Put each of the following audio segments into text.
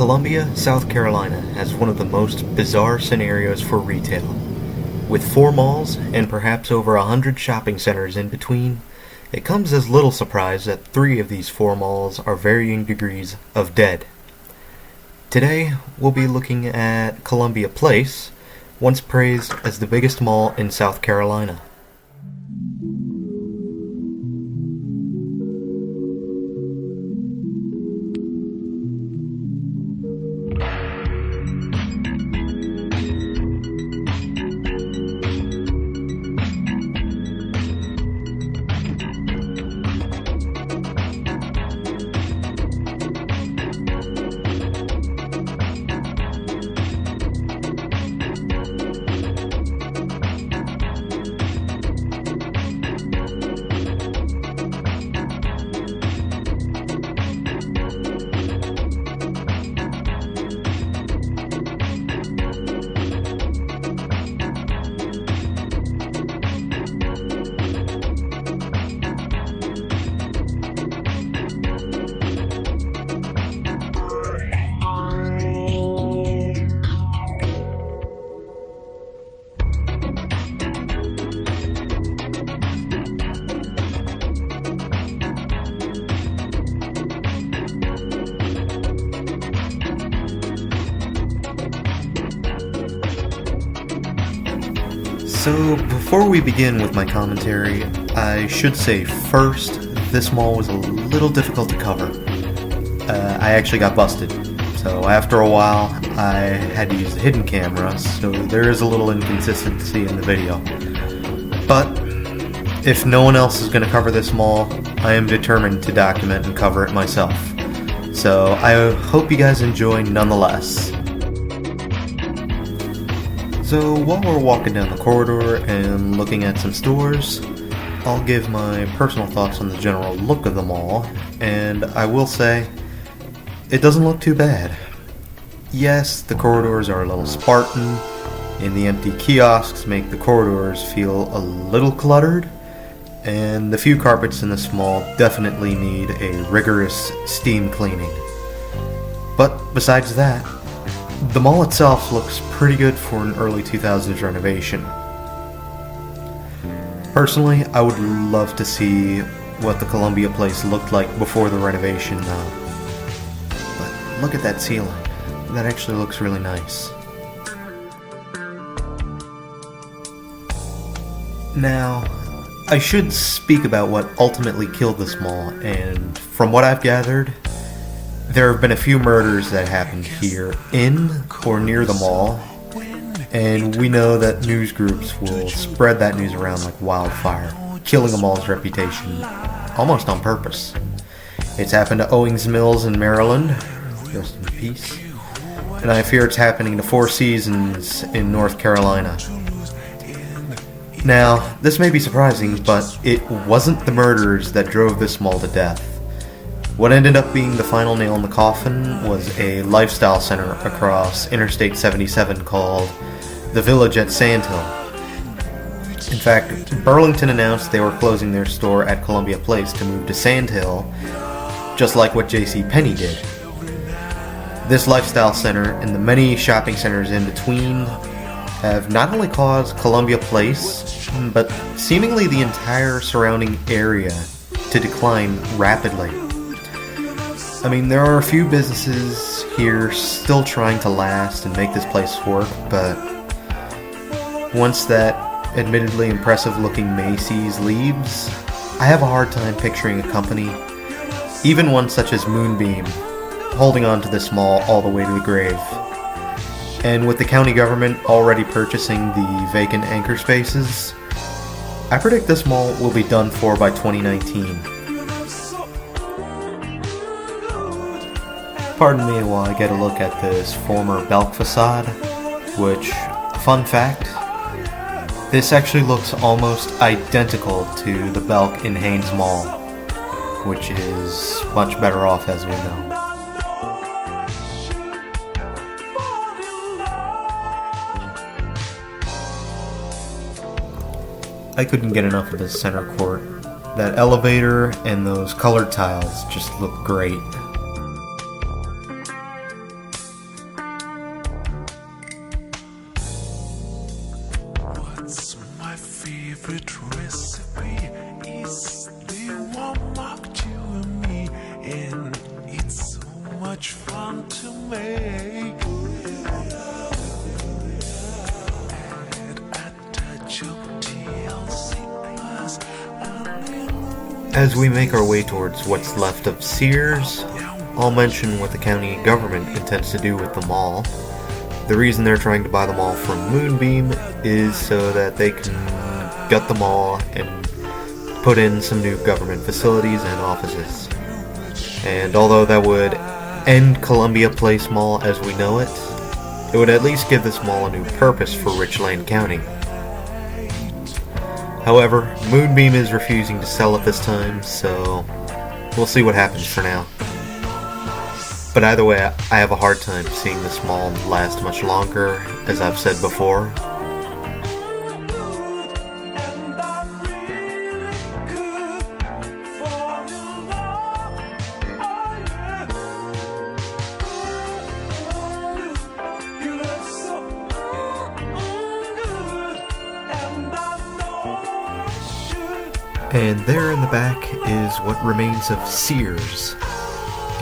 Columbia, South Carolina has one of the most bizarre scenarios for retail. With 4 malls and perhaps over 100 shopping centers in between, it comes as little surprise that 3 of these 4 malls are varying degrees of dead. Today, we'll be looking at Columbia Place, once praised as the biggest mall in South Carolina. So, before we begin with my commentary, I should say first, this mall was a little difficult to cover. I actually got busted, so after a while, I had to use the hidden camera, so there is a little inconsistency in the video. But, if no one else is going to cover this mall, I am determined to document and cover it myself. So, I hope you guys enjoy nonetheless. So while we're walking down the corridor and looking at some stores, I'll give my personal thoughts on the general look of the mall, and I will say, it doesn't look too bad. Yes, the corridors are a little Spartan, and the empty kiosks make the corridors feel a little cluttered, and the few carpets in this mall definitely need a rigorous steam cleaning. But besides that, the mall itself looks pretty good for an early 2000s renovation. Personally, I would love to see what the Columbia Place looked like before the renovation but look at that ceiling. That actually looks really nice. Now, I should speak about what ultimately killed this mall, and from what I've gathered, there have been a few murders that happened here in or near the mall, and we know that news groups will spread that news around like wildfire, killing a mall's reputation almost on purpose. It's happened to Owings Mills in Maryland, rest in peace, and I fear it's happening to Four Seasons in North Carolina. Now, this may be surprising, but it wasn't the murderers that drove this mall to death. What ended up being the final nail in the coffin was a lifestyle center across Interstate 77 called The Village at Sandhill. In fact, Burlington announced they were closing their store at Columbia Place to move to Sandhill, just like what JCPenney did. This lifestyle center and the many shopping centers in between have not only caused Columbia Place, but seemingly the entire surrounding area to decline rapidly. I mean, there are a few businesses here still trying to last and make this place work, but once that admittedly impressive looking Macy's leaves, I have a hard time picturing a company, even one such as Moonbeam, holding on to this mall all the way to the grave. And with the county government already purchasing the vacant anchor spaces, I predict this mall will be done for by 2019. Pardon me while I get a look at this former Belk facade, which, fun fact, this actually looks almost identical to the Belk in Haines Mall, which is much better off as we know. I couldn't get enough of this center court. That elevator and those colored tiles just look great. much fun to make. Add a touch of TLC. As we make our way towards what's left of Sears, I'll mention what the county government intends to do with the mall. The reason they're trying to buy the mall from Moonbeam is so that they can gut the mall and put in some new government facilities and offices. And although that would end Columbia Place Mall as we know it, it would at least give this mall a new purpose for Richland County. However, Moonbeam is refusing to sell it this time, so we'll see what happens for now. But either way, I have a hard time seeing this mall last much longer, as I've said before. And there in the back is what remains of Sears,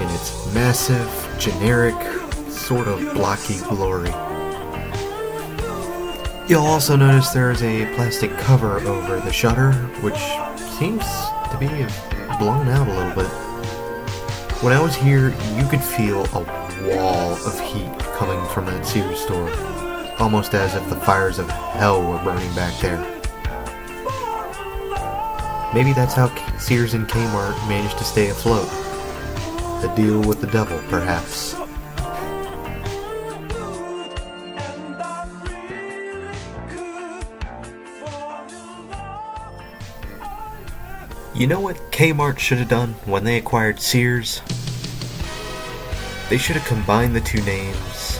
in its massive, generic, sort of blocky glory. You'll also notice there is a plastic cover over the shutter, which seems to be blown out a little bit. When I was here, you could feel a wall of heat coming from that Sears store, almost as if the fires of hell were burning back there. Maybe that's how Sears and Kmart managed to stay afloat. A deal with the devil, perhaps. You know what Kmart should have done when they acquired Sears? They should have combined the two names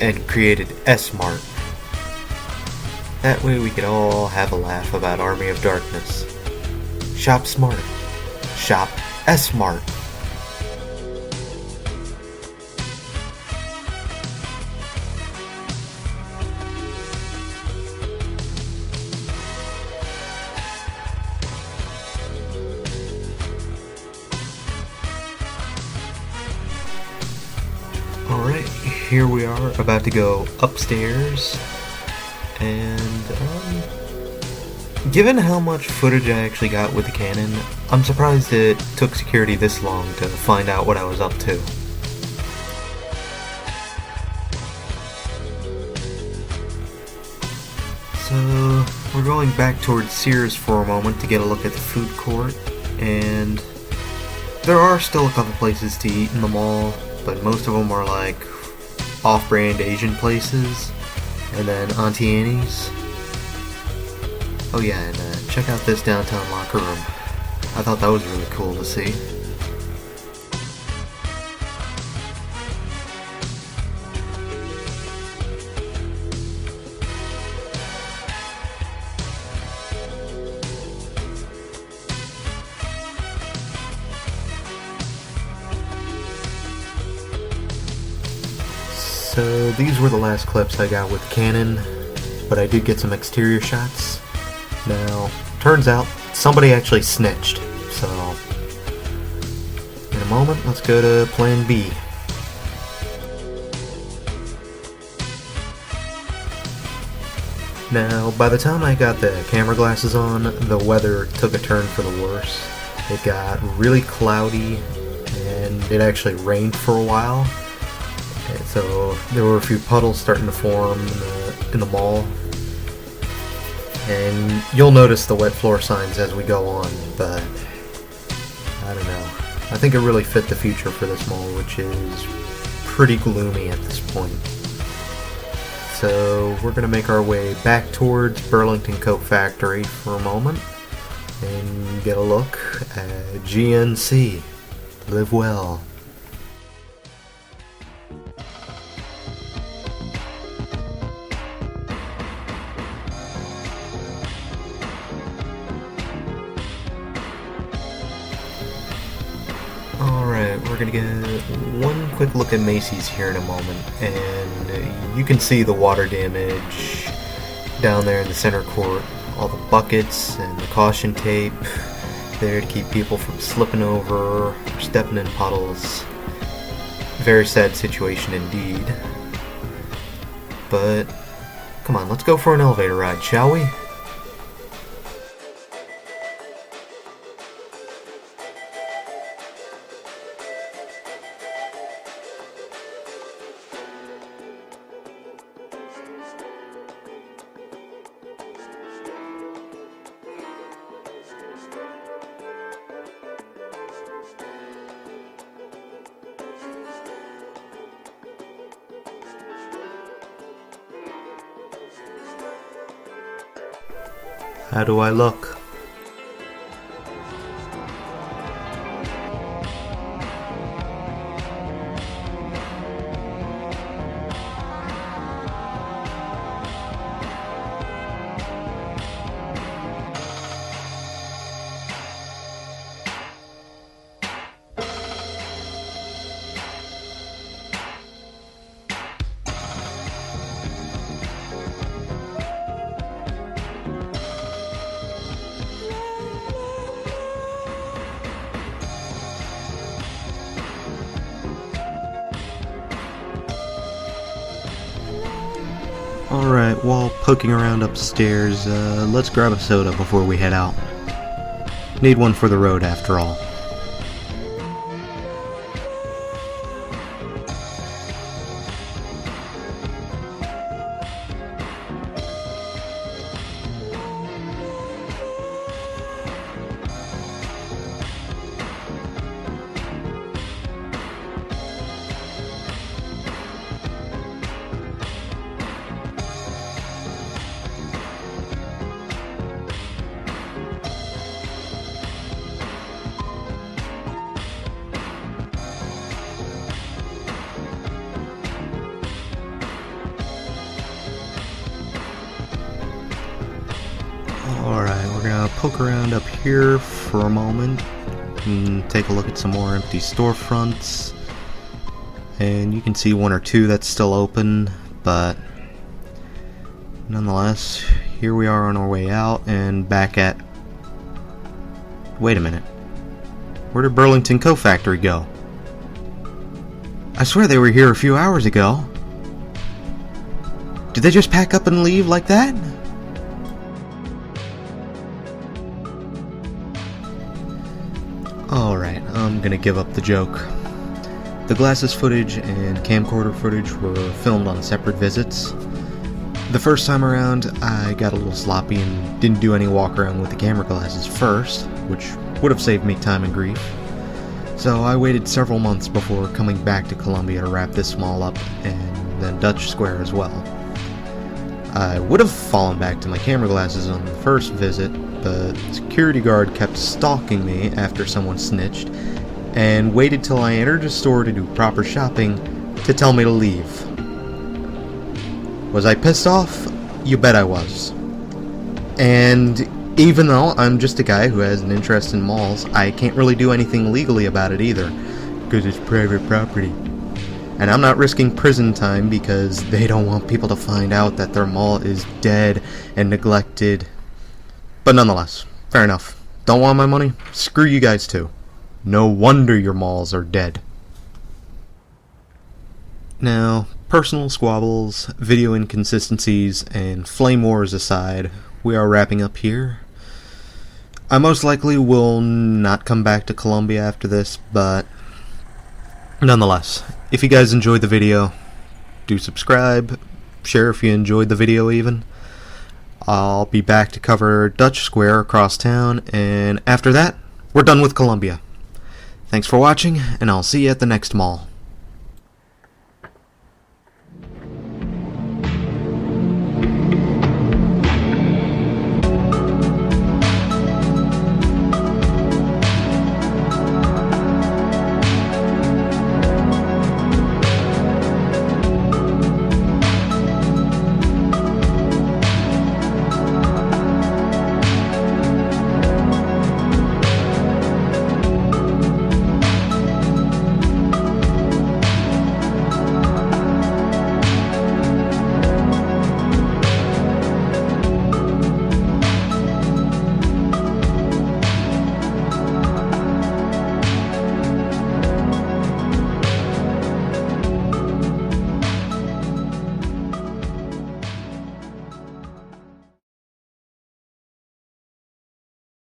and created S-Mart. That way we could all have a laugh about Army of Darkness. Shop smart. Shop S-Mart. Alright, here we are about to go upstairs, and given how much footage I actually got with the Canon, I'm surprised it took security this long to find out what I was up to. So, we're going back towards Sears for a moment to get a look at the food court, and there are still a couple places to eat in the mall, but most of them are like off-brand Asian places, and then Auntie Annie's. Oh yeah, and check out this downtown locker room. I thought that was really cool to see. So these were the last clips I got with Canon, but I did get some exterior shots. Now, turns out somebody actually snitched, so in a moment, let's go to plan B. Now, by the time I got the camera glasses on, the weather took a turn for the worse. It got really cloudy, and it actually rained for a while. And so there were a few puddles starting to form in the mall. And you'll notice the wet floor signs as we go on, but I don't know. I think it really fit the future for this mall, which is pretty gloomy at this point. So we're going to make our way back towards Burlington Coat Factory for a moment and get a look at GNC. Live well. Alright, we're gonna get one quick look at Macy's here in a moment, and you can see the water damage down there in the center court. All the buckets and the caution tape there to keep people from slipping over or stepping in puddles. Very sad situation indeed. But, come on, let's go for an elevator ride, shall we? How do I look? Alright, while poking around upstairs, let's grab a soda before we head out. Need one for the road after all. Alright, we're gonna poke around up here for a moment and take a look at some more empty storefronts. And you can see one or two that's still open, but nonetheless, here we are on our way out and back at... Wait a minute. Where did Burlington Coat Factory go? I swear they were here a few hours ago. Did they just pack up and leave like that? Alright, I'm gonna give up the joke. The glasses footage and camcorder footage were filmed on separate visits. The first time around, I got a little sloppy and didn't do any walk around with the camera glasses first, which would have saved me time and grief. So I waited several months before coming back to Columbia to wrap this mall up, and then Dutch Square as well. I would have fallen back to my camera glasses on the first visit, but the security guard kept stalking me after someone snitched, and waited till I entered the store to do proper shopping to tell me to leave. Was I pissed off? You bet I was. And even though I'm just a guy who has an interest in malls, I can't really do anything legally about it either, because it's private property. And I'm not risking prison time because they don't want people to find out that their mall is dead and neglected. But nonetheless, fair enough. Don't want my money? Screw you guys too. No wonder your malls are dead. Now, personal squabbles, video inconsistencies, and flame wars aside, we are wrapping up here. I most likely will not come back to Columbia after this, but nonetheless, if you guys enjoyed the video, do subscribe, share if you enjoyed the video even. I'll be back to cover Dutch Square across town, and after that, we're done with Columbia. Thanks for watching, and I'll see you at the next mall.